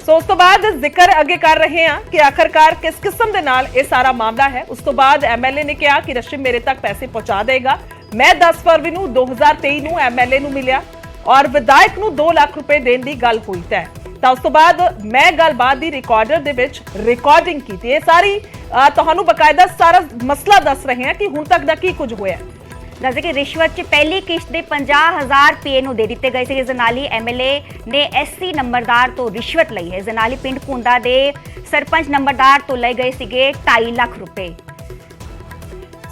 ਸੋ ਉਸ ਤੋਂ ਬਾਅਦ ਜ਼ਿਕਰ ਅੱਗੇ ਕਰ ਰਹੇ ਹਾਂ ਕਿ ਆਖਰਕਾਰ ਕਿਸ ਕਿਸਮ ਦੇ ਨਾਲ ਇਹ ਸਾਰਾ ਮਾਮਲਾ ਹੈ। ਉਸ ਤੋਂ ਬਾਅਦ ਐਮਐਲਏ ਨੇ ਕਿਹਾ ਕਿ ਰਸ਼ਿਮ ਮੇਰੇ ਤੱਕ ਪੈਸੇ ਪਹੁੰਚਾ ਦੇਗਾ। ਮੈਂ 10 ਫਰਵਰੀ ਨੂੰ 2023 ਨੂੰ ਐਮਐਲਏ ਨੂੰ ਮਿਲਿਆ ਔਰ ਵਿਧਾਇਕ ਨੂੰ 2 ਲੱਖ ਰੁਪਏ ਦੇਣ ਦੀ ਗੱਲ ਹੋਈ ਤੈ। ਤਾਂ ਉਸ ਤੋਂ ਬਾਅਦ ਮੈਂ ਗੱਲਬਾਤ ਦੀ ਰਿਕਾਰਡਰ ਦੇ ਵਿੱਚ ਰਿਕਾਰਡਿੰਗ ਕੀਤੀ। ਇਹ ਸਾਰੀ ਤੁਹਾਨੂੰ ਬਕਾਇਦਾ ਸਾਰਾ ਮਸਲਾ ਦੱਸ ਰਹੇ ਹਾਂ ਕਿ ਹੁਣ ਤੱਕ ਦਾ ਕੀ ਕੁਝ ਹੋਇਆ। ਦੱਸੇ ਕਿ ਰਿਸ਼ਵਤ 'ਚ ਪਹਿਲੀ ਕਿਸ਼ਤ ਦੇ 50,000 ਰੁਪਏ ਨੂੰ ਦੇ ਦਿੱਤੇ ਗਏ ਸੀ। ਜਨਾਲੀ ਐਮਐਲਏ ਨੇ ਐਸਸੀ ਨੰਬਰਦਾਰ ਤੋਂ ਰਿਸ਼ਵਤ ਲਈ ਹੈ। ਜਨਾਲੀ ਪਿੰਡ ਪੁੰਦਾ ਦੇ ਸਰਪੰਚ ਨੰਬਰਦਾਰ ਤੋਂ ਲਏ ਗਏ ਸੀਗੇ 2.5 ਲੱਖ ਰੁਪਏ।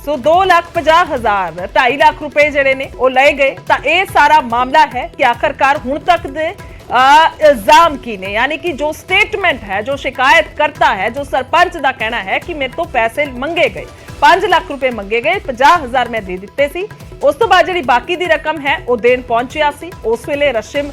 ਸੋ 2,50,000 2.5 ਲੱਖ ਰੁਪਏ ਜਿਹੜੇ ਨੇ ਉਹ ਲਏ ਗਏ। ਤਾਂ ਇਹ ਸਾਰਾ ਮਾਮਲਾ ਹੈ ਕਿ ਆਖਰਕਾਰ ਹੁਣ ਤੱਕ ਦੇ ਇਲਜ਼ਾਮ ਕੀ ਨੇ, यानी कि जो स्टेटमेंट है, जो शिकायत करता है, जो सरपंच का कहना है कि मेरे तो पैसे मंगे गए, 5 ਲੱਖ रुपए मंगे गए, 50,000 मैं दे दिते सी। उस तो बाद जिहड़ी बाकी दी रकम है वो देन पहुंचिया सी उस वेले रशिम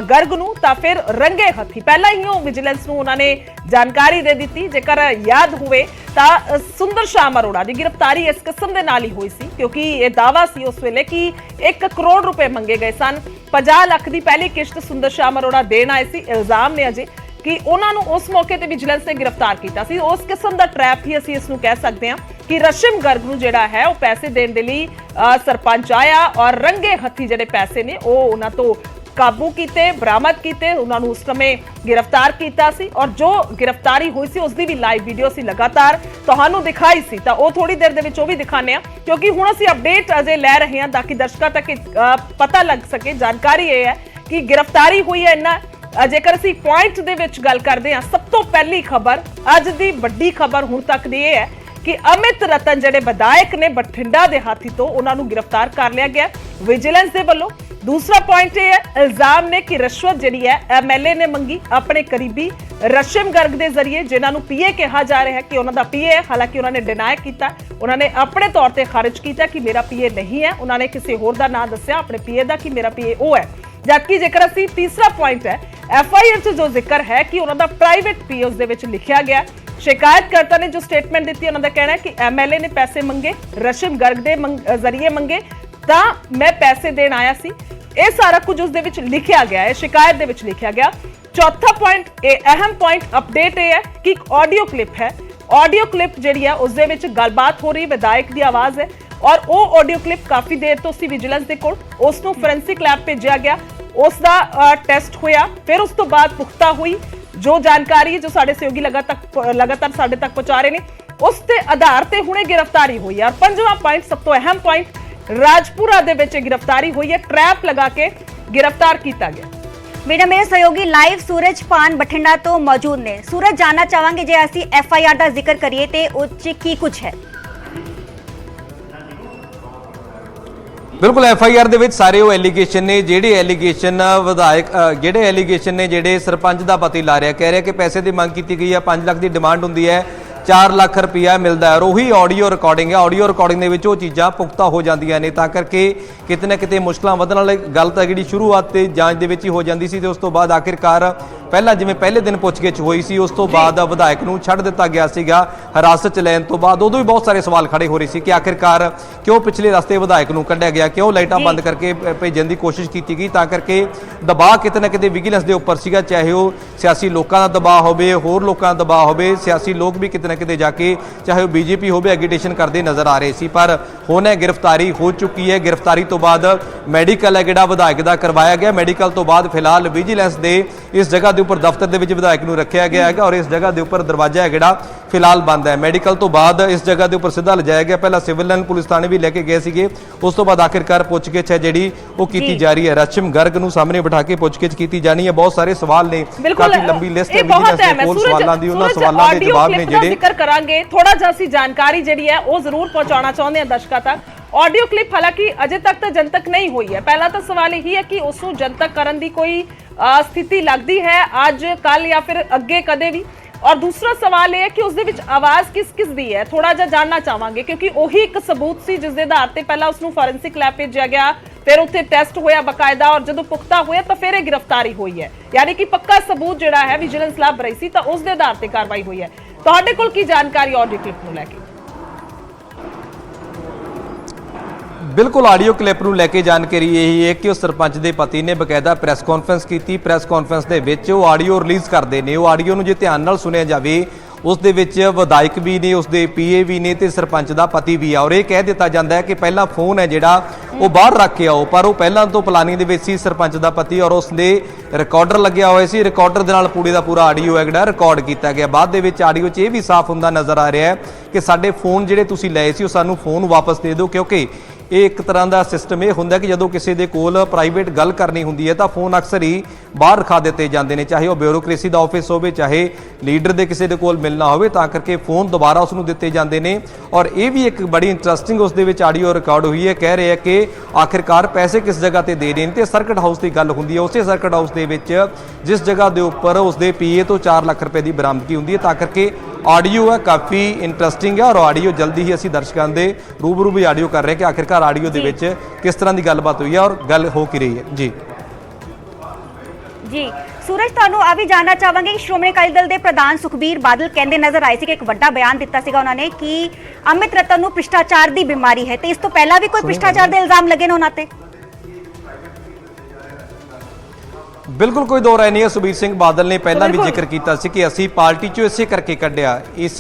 गर्ग नूं। तां फिर रंगे हथी पहला ही विजिलेंस नूं उन्हां ने जानकारी दे दी। जेकर याद होवे तां सुंदर श्याम अरोड़ा दी गिरफ्तारी इस किस्म दे नाल ही हुई सी, क्योंकि ये दावा सी उस वेले कि 1 करोड़ रुपए मंगे गए सन। 50 ਲੱਖ ਦੀ ਪਹਿਲੀ ਕਿਸ਼ਤ ਸੁੰਦਰ ਸ਼ਾਮ ਅਰੋੜਾ ਦੇਣ ਆਏ ਸੀ। ਇਲਜ਼ਾਮ ਨੇ ਅਜੇ ਕਿ ਉਹਨਾਂ ਨੂੰ ਉਸ ਮੌਕੇ ਤੇ ਵਿਜੀਲੈਂਸ ਨੇ ਗ੍ਰਿਫਤਾਰ ਕੀਤਾ ਸੀ। ਉਸ ਕਿਸਮ ਦਾ ਟ੍ਰੈਪ ਹੀ ਅਸੀਂ ਇਸ ਨੂੰ ਕਹਿ ਸਕਦੇ ਹਾਂ ਕਿ ਰਸ਼ਿਮ ਗਰਗ ਨੂੰ ਜਿਹੜਾ ਹੈ ਉਹ ਪੈਸੇ ਦੇਣ ਦੇ ਲਈ ਸਰਪੰਚ ਆਇਆ ਔਰ ਰੰਗੇ ਹੱਥੀ ਜਿਹੜੇ ਪੈਸੇ ਨੇ ਉਹ ਉਹਨਾਂ ਤੋਂ ਕਾਬੂ ਕੀਤੇ, ਬਰਾਮਦ ਕੀਤੇ, ਉਹਨਾਂ ਨੂੰ ਉਸ ਸਮੇਂ ਗ੍ਰਿਫਤਾਰ ਕੀਤਾ ਸੀ। ਔਰ ਜੋ ਗ੍ਰਿਫਤਾਰੀ ਹੋਈ ਸੀ ਉਸ ਦੀ ਵੀ ਲਾਈਵ ਵੀਡੀਓ ਅਸੀਂ ਲਗਾਤਾਰ ਤੁਹਾਨੂੰ ਦਿਖਾਈ ਸੀ। ਤਾਂ ਉਹ ਥੋੜੀ ਦੇਰ ਦੇ ਵਿੱਚ ਉਹ ਵੀ ਦਿਖਾਣੇ ਆ, ਕਿਉਂਕਿ ਹੁਣ ਅਸੀਂ ਅਪਡੇਟ ਅਜੇ ਲੈ ਰਹੇ ਹਾਂ ਤਾਂ ਕਿ ਦਰਸ਼ਕਾਂ ਤੱਕ ਪਤਾ ਲੱਗ ਸਕੇ। ਜਾਣਕਾਰੀ ਇਹ ਹੈ ਕਿ ਗ੍ਰਿਫਤਾਰੀ ਹੋਈ ਹੈ ਇੰਨਾ। ਜੇਕਰ ਅਸੀਂ ਪੁਆਇੰਟ ਦੇ ਵਿੱਚ ਗੱਲ ਕਰਦੇ ਹਾਂ, ਸਭ ਤੋਂ ਪਹਿਲੀ ਖਬਰ, ਅੱਜ ਦੀ ਵੱਡੀ ਖਬਰ ਹੁਣ ਤੱਕ ਦੀ ਇਹ ਹੈ ਕਿ ਅਮਿਤ ਰਤਨ ਜਿਹੜੇ ਵਿਧਾਇਕ ਨੇ ਬਠਿੰਡਾ ਦੇ ਹਾਥੀ ਤੋਂ, ਉਹਨਾਂ ਨੂੰ ਗ੍ਰਿਫਤਾਰ ਕਰ ਲਿਆ ਗਿਆ ਵਿਜੀਲੈਂਸ ਦੇ ਵੱਲੋਂ। दूसरा पॉइंट ये है इल्जाम ने कि रिश्वत जिहड़ी है एमएलए ने मंगी अपने करीबी रशिम गर्ग के जरिए, जिन्होंने पीए कहा जा रहा है कि उन्होंने पीए है। हालांकि उन्होंने डिनाई किया, उन्होंने अपने तौर पर खारिज किया कि मेरा पीए नहीं है। उन्होंने किसी होर दा नाम दस्या अपने पीए का कि मेरा पीए वो है। जबकि जेकर असीं तीसरा पॉइंट है एफआईआर च जो जिक्र है कि उन्होंने प्राइवेट पीए उस दे विच लिखिया गया। शिकायतकर्ता ने जो स्टेटमेंट दी उन्होंने कहना है कि एमएलए ने पैसे मंगे, रशिम गर्ग के जरिए मंगे, ਤਾਂ मैं पैसे देण आया सी। ਇਹ ਸਾਰਾ ਕੁਝ ਉਸ ਦੇ ਵਿੱਚ ਲਿਖਿਆ ਗਿਆ ਹੈ, ਸ਼ਿਕਾਇਤ ਦੇ ਵਿੱਚ ਲਿਖਿਆ ਗਿਆ। ਚੌਥਾ ਪੁਆਇੰਟ, ਇਹ ਅਹਿਮ ਪੁਆਇੰਟ ਅਪਡੇਟ ਇਹ ਹੈ ਕਿ ਇੱਕ ਆਡੀਓ ਕਲਿੱਪ ਹੈ। ਆਡੀਓ ਕਲਿੱਪ ਜਿਹੜੀ ਹੈ ਉਸ ਦੇ ਵਿੱਚ ਗੱਲਬਾਤ ਹੋ ਰਹੀ, ਵਿਧਾਇਕ ਦੀ ਆਵਾਜ਼ ਹੈ ਔਰ ਉਹ ਆਡੀਓ ਕਲਿੱਪ ਕਾਫੀ ਦੇਰ ਤੋਂ ਸੀ ਵਿਜੀਲੈਂਸ ਦੇ ਕੋਲ। ਉਸ ਨੂੰ ਫੋਰੈਂਸਿਕ ਲੈਬ ਭੇਜਿਆ ਗਿਆ, ਉਸ ਦਾ ਟੈਸਟ ਹੋਇਆ। ਫਿਰ ਉਸ ਤੋਂ ਬਾਅਦ ਪੁਖਤਾ ਹੋਈ ਜੋ ਜਾਣਕਾਰੀ ਜੋ ਸਾਡੇ ਸਹਿਯੋਗੀ ਲਗਾਤਾਰ ਸਾਡੇ ਤੱਕ ਪਹੁੰਚਾ ਰਹੇ ਨੇ, ਉਸ ਦੇ ਆਧਾਰ ਤੇ ਹੁਣੇ ਗ੍ਰਿਫਤਾਰੀ ਹੋਈ ਹੈ। ਔਰ ਪੰਜਵਾਂ ਪੁਆਇੰਟ, ਸਭ ਤੋਂ ਅਹਿਮ ਪੁਆਇੰਟ, ਰਾਜਪੁਰਾ ਦੇ ਵਿੱਚ ਗ੍ਰਿਫਤਾਰੀ ਹੋਈ ਹੈ। ਟ੍ਰੈਪ ਲਗਾ ਕੇ ਗ੍ਰਿਫਤਾਰ ਕੀਤਾ ਗਿਆ। ਮੇਰੇ ਸਹਿਯੋਗੀ ਲਾਈਵ ਸੂਰਜ ਪਾਨ ਬਠਿੰਡਾ ਤੋਂ ਮੌਜੂਦ ਨੇ। ਸੂਰਜ, ਜਾਨਣਾ ਚਾਹਾਂਗੇ ਜੇ ਅਸੀਂ ਐਫਆਈਆਰ ਦਾ ਜ਼ਿਕਰ ਕਰੀਏ ਤੇ ਉਹ 'ਚ ਕੀ ਕੁਝ ਹੈ? ਬਿਲਕੁਲ ਐਫਆਈਆਰ ਦੇ ਵਿੱਚ ਸਾਰੇ ਉਹ ਐਲੀਗੇਸ਼ਨ ਨੇ ਜਿਹੜੇ ਐਲੀਗੇਸ਼ਨ ਵਿਧਾਇਕ ਜਿਹੜੇ ਐਲੀਗੇਸ਼ਨ ਨੇ ਜਿਹੜੇ ਸਰਪੰਚ ਦਾ ਪਤੀ ਲਾ ਰਿਹਾ, ਕਹਿ ਰਿਹਾ ਕਿ ਪੈਸੇ ਦੀ ਮੰਗ ਕੀਤੀ ਗਈ ਹੈ, 5 ਲੱਖ ਦੀ ਡਿਮਾਂਡ ਹੁੰਦੀ ਹੈ, 4 ਲੱਖ ਰੁਪਇਆ ਮਿਲਦਾ ਹੈ। ਔਰ ਉਹੀ ਆਡੀਓ ਰਿਕਾਰਡਿੰਗ ਹੈ, ਆਡੀਓ ਰਿਕਾਰਡਿੰਗ ਦੇ ਵਿੱਚ ਉਹ ਚੀਜ਼ਾਂ ਪੁਖਤਾ ਹੋ ਜਾਂਦੀਆਂ ਨੇ। ਤਾਂ ਕਰਕੇ ਕਿਤੇ ਨਾ ਕਿਤੇ ਮੁਸ਼ਕਲਾਂ ਵਧਣ ਵਾਲੀ ਗੱਲ ਤਾਂ ਜਿਹੜੀ ਸ਼ੁਰੂਆਤ ਤੇ ਜਾਂਚ ਦੇ ਵਿੱਚ ਹੀ ਹੋ ਜਾਂਦੀ ਸੀ ਤੇ ਉਸ ਤੋਂ ਬਾਅਦ ਆਖਿਰਕਾਰ ਪਹਿਲਾਂ ਜਿਵੇਂ ਪਹਿਲੇ ਦਿਨ ਪੁੱਛਗਿੱਛ ਹੋਈ ਸੀ, ਉਸ ਤੋਂ ਬਾਅਦ ਵਿਧਾਇਕ ਨੂੰ ਛੱਡ ਦਿੱਤਾ ਗਿਆ ਸੀਗਾ ਹਿਰਾਸਤ 'ਚ ਲੈਣ ਤੋਂ ਬਾਅਦ। ਉਦੋਂ ਵੀ ਬਹੁਤ ਸਾਰੇ ਸਵਾਲ ਖੜੇ ਹੋ ਰਹੇ ਸੀ ਕਿ ਆਖਿਰਕਾਰ ਕਿਉਂ ਪਿਛਲੇ ਰਸਤੇ ਵਿਧਾਇਕ ਨੂੰ ਕੱਢਿਆ ਗਿਆ, ਕਿਉਂ ਲਾਈਟਾਂ ਬੰਦ ਕਰਕੇ ਭੇਜਣ ਦੀ ਕੋਸ਼ਿਸ਼ ਕੀਤੀ ਗਈ। ਤਾਂ ਕਰਕੇ ਦਬਾਅ ਕਿਤੇ ਨਾ ਕਿਤੇ ਵਿਜੀਲੈਂਸ ਦੇ ਉੱਪਰ ਸੀਗਾ, ਚਾਹੇ ਉਹ ਸਿਆਸੀ ਲੋਕਾਂ ਦਾ ਦਬਾਅ ਹੋਵੇ, ਹੋਰ ਲੋਕਾਂ ਦਾ ਦਬਾਅ ਹੋਵੇ। ਸਿਆਸੀ ਲੋਕ ਵੀ ਕਿਤੇ ਨਾ ਕਿਤੇ ਜਾ ਕੇ, ਚਾਹੇ ਉਹ ਬੀਜੇਪੀ ਹੋਵੇ, ਐਗੀਟੇਸ਼ਨ ਕਰਦੇ ਨਜ਼ਰ ਆ ਰਹੇ ਸੀ। ਪਰ ਹੁਣ ਇਹ ਗ੍ਰਿਫਤਾਰੀ ਹੋ ਚੁੱਕੀ ਹੈ। ਗ੍ਰਿਫਤਾਰੀ ਤੋਂ ਬਾਅਦ ਮੈਡੀਕਲ ਹੈ ਜਿਹੜਾ ਵਿਧਾਇਕ ਦਾ ਕਰਵਾਇਆ ਗਿਆ। ਮੈਡੀਕਲ ਤੋਂ ਬਾਅਦ ਫਿਲਹਾਲ ਵਿਜੀਲੈਂਸ ਦੇ ਇਸ ਜਗ੍ਹਾ ਦੇ ਉੱਪਰ ਦਫ਼ਤਰ ਦੇ ਵਿੱਚ ਵਿਧਾਇਕ ਨੂੰ ਰੱਖਿਆ ਗਿਆ ਹੈਗਾ ਔਰ ਇਸ ਜਗ੍ਹਾ ਦੇ ਉੱਪਰ ਦਰਵਾਜ਼ਾ ਹੈ ਜਿਹੜਾ ਫਿਲਹਾਲ ਬੰਦ ਹੈ। ਮੈਡੀਕਲ ਤੋਂ ਬਾਅਦ ਇਸ ਜਗ੍ਹਾ ਦੇ ਉੱਪਰ ਸਿੱਧਾ ਲਿਜਾਇਆ ਗਿਆ। ਪਹਿਲਾਂ ਸਿਵਲ ਲਾਈਨ ਪੁਲਿਸ ਥਾਣੇ ਵੀ ਲੈ ਕੇ ਗਏ ਸੀਗੇ। ਉਸ ਤੋਂ ਬਾਅਦ ਆਖਿਰਕਾਰ ਪੁੱਛਗਿੱਛ ਹੈ ਜਿਹੜੀ ਉਹ ਕੀਤੀ ਜਾ ਰਹੀ ਹੈ। ਰਸ਼ਿਮ ਗਰਗ ਨੂੰ ਸਾਹਮਣੇ ਬਿਠਾ ਕੇ ਪੁੱਛਗਿੱਛ ਕੀਤੀ ਜਾਣੀ ਹੈ। ਬਹੁਤ ਸਾਰੇ ਸਵਾਲ ਨੇ, ਕਾਫੀ ਲੰਬੀ ਲਿਸਟ ਹੈ ਵਿਜੀਲੈਂਸ ਦੇ ਕੋਲ ਸਵਾਲਾਂ ਦੀ। ਉਹਨਾਂ ਸਵਾਲਾਂ ਦੇ ਜਵਾਬ ਨੇ ਜਿਹੜੇ ਜ਼ਿਕਰ ਕਰਾਂਗੇ। ਥੋੜਾ ਜਿਹਾ ਅਸੀਂ ਜਾਣਕਾਰੀ ਜਿਹੜੀ ਹੈ ਉਹ ਜ਼ਰੂਰ ਪਹੁੰਚਾਉਣਾ ਚਾਹੁੰਦੇ ਹਾਂ ਦਰਸ਼ਕਾਂ ਤੱਕ। ਆਡੀਓ ਕਲਿੱਪ ਹਾਲਾਂਕਿ ਅਜੇ ਤੱਕ ਤਾਂ ਜਨਤਕ ਨਹੀਂ ਹੋਈ ਹੈ। ਪਹਿਲਾ ਤਾਂ ਸਵਾਲ ਇਹੀ ਹੈ ਕਿ ਉਸ ਨੂੰ ਜਨਤਕ ਕਰਨ ਦੀ ਕੋਈ ਸਥਿਤੀ ਲੱਗਦੀ ਹੈ ਅੱਜ ਕੱਲ ਜਾਂ ਫਿਰ ਅੱਗੇ ਕਦੇ ਵੀ। और दूसरा सवाल यह है कि उसदे विच आवाज किस किस दी है, थोड़ा जा जानना चाहांगे क्योंकि वही एक सबूत सी जिस दे आधार ते पहला उसनू फॉरेंसिक लैब भेजा गया, फिर उत्थे टेस्ट होया बकायदा और जदों पुख्ता होया तो फिर गिरफ्तारी हुई है, यानी कि पक्का सबूत जिहड़ा है विजिलेंस लैब रही सी तो उस दे आधार ते कार्रवाई हुई है। तुहाडे कोल की जानकारी ऑडियो क्लिप नूं लैके? बिल्कुल आडियो क्लिप ਨੂੰ ਲੈ ਕੇ ਜਾਣਕਾਰੀ ਇਹੀ ਹੈ ਕਿ ਉਹ ਸਰਪੰਚ ਦੇ ਪਤੀ ਨੇ ਬਕਾਇਦਾ ਪ੍ਰੈਸ ਕਾਨਫਰੰਸ ਕੀਤੀ। ਪ੍ਰੈਸ ਕਾਨਫਰੰਸ ਦੇ ਵਿੱਚ ਉਹ ਆਡੀਓ ਰਿਲੀਜ਼ ਕਰਦੇ ਨੇ। ਉਹ ਆਡੀਓ ਨੂੰ ਜੇ ਧਿਆਨ ਨਾਲ ਸੁਣਿਆ ਜਾਵੇ ਉਸ ਦੇ ਵਿੱਚ ਵਿਧਾਇਕ ਵੀ ਨੇ, ਉਸ ਦੇ ਪੀਏ ਵੀ ਨੇ ਤੇ ਸਰਪੰਚ ਦਾ ਪਤੀ ਵੀ ਆ। ਔਰ ਇਹ ਕਹਿ ਦਿੱਤਾ ਜਾਂਦਾ ਹੈ ਕਿ ਪਹਿਲਾ ਫੋਨ ਹੈ ਜਿਹੜਾ ਉਹ ਬਾਹਰ ਰੱਖ ਕੇ ਆਓ, ਪਰ ਉਹ ਪਹਿਲਾਂ ਤੋਂ ਪਲਾਨਿੰਗ ਦੇ ਵਿੱਚ ਸੀ ਸਰਪੰਚ ਦਾ ਪਤੀ ਔਰ ਉਸ ਦੇ ਰਿਕਾਰਡਰ ਲੱਗਿਆ ਹੋਇਆ ਸੀ। ਰਿਕਾਰਡਰ ਦੇ ਨਾਲ ਪੂਰੀ ਦਾ ਪੂਰਾ ਆਡੀਓ ਹੈ ਜਿਹੜਾ ਰਿਕਾਰਡ ਕੀਤਾ ਗਿਆ। ਬਾਅਦ ਦੇ ਵਿੱਚ ਆਡੀਓ 'ਚ ਇਹ ਵੀ ਸਾਫ਼ ਹੁੰਦਾ ਨਜ਼ਰ ਆ ਰਿਹਾ ਹੈ ਕਿ ਸਾਡੇ ਫੋਨ ਜਿਹੜੇ ਤੁਸੀਂ ਲਏ ਸੀ ਉਹ ਸਾਨੂੰ ਫੋਨ ਵਾਪਸ ਦੇ ਦਿਓ, ਕਿਉਂਕਿ ਇਹ ਇੱਕ ਤਰ੍ਹਾਂ ਦਾ ਸਿਸਟਮ ਇਹ ਹੁੰਦਾ ਕਿ ਜਦੋਂ ਕਿਸੇ ਦੇ ਕੋਲ ਪ੍ਰਾਈਵੇਟ ਗੱਲ ਕਰਨੀ ਹੁੰਦੀ ਹੈ ਤਾਂ ਫੋਨ ਅਕਸਰ ਹੀ ਬਾਹਰ ਰਖਾ ਦਿੱਤੇ ਜਾਂਦੇ ਨੇ, ਚਾਹੇ ਉਹ ਬਿਊਰੋਕ੍ਰੇਸੀ ਦਾ ਆਫਿਸ ਹੋਵੇ, ਚਾਹੇ ਲੀਡਰ ਦੇ ਕਿਸੇ ਦੇ ਕੋਲ ਮਿਲਣਾ ਹੋਵੇ, ਤਾਂ ਕਰਕੇ ਫੋਨ ਦੁਬਾਰਾ ਉਸ ਨੂੰ ਦਿੱਤੇ ਜਾਂਦੇ ਨੇ। ਔਰ ਇਹ ਵੀ ਇੱਕ ਬੜੀ ਇੰਟਰਸਟਿੰਗ ਉਸ ਦੇ ਵਿੱਚ ਆਡੀਓ ਰਿਕਾਰਡ ਹੋਈ ਹੈ। ਕਹਿ ਰਹੇ ਆ ਕਿ ਆਖਿਰਕਾਰ ਪੈਸੇ ਕਿਸ ਜਗ੍ਹਾ ਤੇ ਦੇ ਰਹੇ ਨੇ ਤੇ ਸਰਕਟ ਹਾਊਸ ਦੀ ਗੱਲ ਹੁੰਦੀ ਹੈ। ਉਸੇ ਸਰਕਟ ਹਾਊਸ ਦੇ ਵਿੱਚ ਜਿਸ ਜਗ੍ਹਾ ਦੇ ਉੱਪਰ ਉਸ ਦੇ ਪੀਏ ਤੋਂ 4 ਲੱਖ ਰੁਪਏ ਦੀ ਬਰਾਮਦਗੀ ਹੁੰਦੀ ਹੈ, ਤਾਂ ਕਰਕੇ ਆਡੀਓ ਹੈ ਕਾਫੀ ਇੰਟਰਸਟਿੰਗ ਹੈ। ਔਰ ਆਡੀਓ ਜਲਦੀ ਹੀ ਅਸੀਂ ਦਰਸ਼ਕਾਂ ਦੇ ਰੂਬਰੂ ਵੀ ਆਡੀਓ ਕਰ ਰਹੇ ਕਿ ਆਖਿਰਕਾਰ ਆਡੀਓ ਦੇ ਵਿੱਚ ਕਿਸ ਤਰ੍ਹਾਂ ਦੀ ਗੱਲਬਾਤ ਹੋਈ ਹੈ ਔਰ ਗੱਲ ਹੋ ਕੀ ਰਹੀ ਹੈ। ਜੀ ਜੀ सूरज ਤੁਹਾਨੂੰ ਆ ਵੀ ਜਾਨਣਾ ਚਾਹਾਂਗੇ ਕਿ ਸ਼੍ਰੋਮਣੀ ਅਕਾਲੀ ਦਲ ਦੇ ਪ੍ਰਧਾਨ ਸੁਖਬੀਰ ਬਾਦਲ ਕਹਿੰਦੇ ਨਜ਼ਰ ਆਏ ਸੀ ਕਿ ਇੱਕ ਵੱਡਾ ਬਿਆਨ ਦਿੱਤਾ ਸੀਗਾ ਉਹਨਾਂ ਨੇ ਕਿ ਅਮਿਤ ਰਤਨ ਨੂੰ ਭ੍ਰਿਸ਼ਟਾਚਾਰ ਦੀ ਬਿਮਾਰੀ ਹੈ ਤੇ ਇਸ ਤੋਂ ਪਹਿਲਾਂ ਵੀ ਕੋਈ ਭ੍ਰਿਸ਼ਟਾਚਾਰ ਦੇ ਇਲਜ਼ਾਮ ਲੱਗੇ ਨੇ ਉਹਨਾਂ ਤੇ। ਬਿਲਕੁਲ ਕੋਈ ਦੋ ਰਾਏ ਨਹੀਂ ਹੈ। ਸੁਖਬੀਰ ਸਿੰਘ ਬਾਦਲ ਨੇ ਪਹਿਲਾਂ ਵੀ ਜ਼ਿਕਰ ਕੀਤਾ ਸੀ ਕਿ ਅਸੀਂ ਪਾਰਟੀ 'ਚੋਂ ਇਸੇ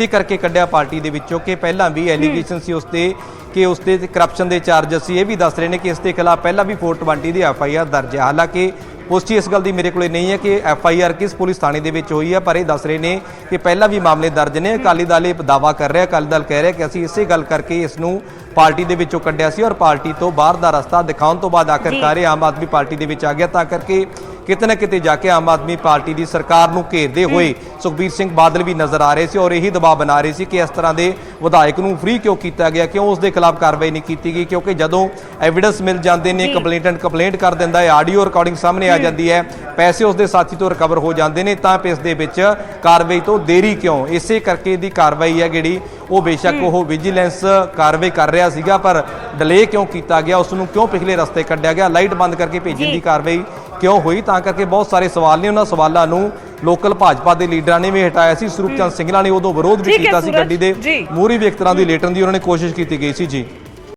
ਕਰਕੇ ਕੱਢਿਆ ਪਾਰਟੀ ਦੇ ਵਿੱਚੋਂ ਕਿ ਪਹਿਲਾਂ ਵੀ ਐਲੀਗੇਸ਼ਨ ਸੀ ਉਸ ਤੇ ਕਿ ਉਸ ਤੇ ਕਰਪਸ਼ਨ ਦੇ ਚਾਰਜਸ ਸੀ। ਇਹ ਵੀ ਦੱਸ ਰਹੇ ਨੇ ਕਿ ਇਸ ਦੇ ਖਿਲਾਫ ਪਹਿਲਾਂ ਵੀ 420 ਦੀ FIR ਦਰਜ ਹੈ। ਹਾਲਾਂਕਿ ਪੁਸ਼ਟੀ ਇਸ ਗੱਲ ਦੀ ਮੇਰੇ ਕੋਲੇ ਨਹੀਂ ਹੈ ਕਿ FIR ਕਿਸ ਪੁਲਿਸ ਥਾਣੇ ਦੇ ਵਿੱਚ ਹੋਈ ਹੈ, ਪਰ ਇਹ ਦੱਸ ਰਹੇ ਨੇ ਕਿ ਪਹਿਲਾਂ ਵੀ ਮਾਮਲੇ ਦਰਜ ਨੇ। ਅਕਾਲੀ ਦਲ ਇਹ ਦਾਅਵਾ ਕਰ ਰਿਹਾ, ਅਕਾਲੀ ਦਲ ਕਹਿ ਰਿਹਾ ਕਿ ਅਸੀਂ ਇਸੇ ਗੱਲ ਕਰਕੇ ਇਸ ਨੂੰ ਪਾਰਟੀ ਦੇ ਵਿੱਚੋਂ ਕੱਢਿਆ ਸੀ ਔਰ ਪਾਰਟੀ ਤੋਂ ਬਾਹਰ ਦਾ ਰਸਤਾ ਦਿਖਾਉਣ ਤੋਂ ਬਾਅਦ ਆਖਿਰਕਾਰ ਇਹ ਆਮ ਆਦਮੀ ਪਾਰਟੀ ਦੇ ਵਿੱਚ ਆ ਗਿਆ, ਤਾਂ ਕਰਕੇ ਕਿਤੇ ਨਾ ਕਿਤੇ ਜਾ ਕੇ ਆਮ ਆਦਮੀ ਪਾਰਟੀ ਦੀ ਸਰਕਾਰ ਨੂੰ ਘੇਰਦੇ ਹੋਏ ਸੁਖਬੀਰ ਸਿੰਘ ਬਾਦਲ ਵੀ ਨਜ਼ਰ ਆ ਰਹੇ ਸੀ ਔਰ ਇਹੀ ਦਬਾਅ ਬਣਾ ਰਹੇ ਸੀ ਕਿ ਇਸ ਤਰ੍ਹਾਂ ਦੇ ਵਿਧਾਇਕ ਨੂੰ ਫ੍ਰੀ ਕਿਉਂ ਕੀਤਾ ਗਿਆ, ਕਿਉਂ ਉਸ ਦੇ ਖਿਲਾਫ ਕਾਰਵਾਈ ਨਹੀਂ ਕੀਤੀ ਗਈ, ਕਿਉਂਕਿ ਜਦੋਂ ਐਵੀਡੈਂਸ ਮਿਲ ਜਾਂਦੇ ਨੇ, ਕੰਪਲੇਂਟੈਂਟ ਕੰਪਲੇਂਟ ਕਰ ਦਿੰਦਾ ਹੈ, ਆਡੀਓ ਰਿਕਾਰਡਿੰਗ ਸਾਹਮਣੇ ਆ ਜਾਂਦੀ ਹੈ, ਪੈਸੇ ਉਸ ਦੇ ਸਾਥੀ ਤੋਂ ਰਿਕਵਰ ਹੋ ਜਾਂਦੇ ਨੇ, ਤਾਂ ਇਸ ਦੇ ਵਿੱਚ ਕਾਰਵਾਈ ਤੋਂ ਦੇਰੀ ਕਿਉਂ? ਇਸੇ ਕਰਕੇ ਦੀ ਕਾਰਵਾਈ ਹੈ ਜਿਹੜੀ ਉਹ ਬੇਸ਼ੱਕ ਉਹ ਵਿਜੀਲੈਂਸ ਕਾਰਵਾਈ ਕਰ ਰਿਹਾ ਸੀਗਾ, ਪਰ ਡਿਲੇ ਕਿਉਂ ਕੀਤਾ ਗਿਆ, ਉਸ ਨੂੰ ਕਿਉਂ ਪਿਛਲੇ ਰਸਤੇ ਕੱਢਿਆ ਗਿਆ, ਲਾਈਟ ਬੰਦ ਕਰਕੇ ਭੇਜਣ ਦੀ ਕਾਰਵਾਈ ਕਿਉਂ ਹੋਈ, ਤਾਂ ਕਰਕੇ ਬਹੁਤ ਸਾਰੇ ਸਵਾਲ ਨੇ। ਉਹਨਾਂ ਸਵਾਲਾਂ ਨੂੰ ਲੋਕਲ ਭਾਜਪਾ ਦੇ ਲੀਡਰਾਂ ਨੇ ਵੀ ਹਟਾਇਆ ਸੀ। ਸਰੂਪ ਚੰਦ ਸਿੰਗਲਾ ਨੇ ਉਦੋਂ ਵਿਰੋਧ ਵੀ ਕੀਤਾ ਸੀ, ਗੱਡੀ ਦੇ ਮੂਹਰੇ ਵੀ ਇੱਕ ਤਰ੍ਹਾਂ ਦੀ ਲੇਟਣ ਦੀ ਉਹਨਾਂ ਨੇ ਕੋਸ਼ਿਸ਼ ਕੀਤੀ ਗਈ ਸੀ। ਜੀ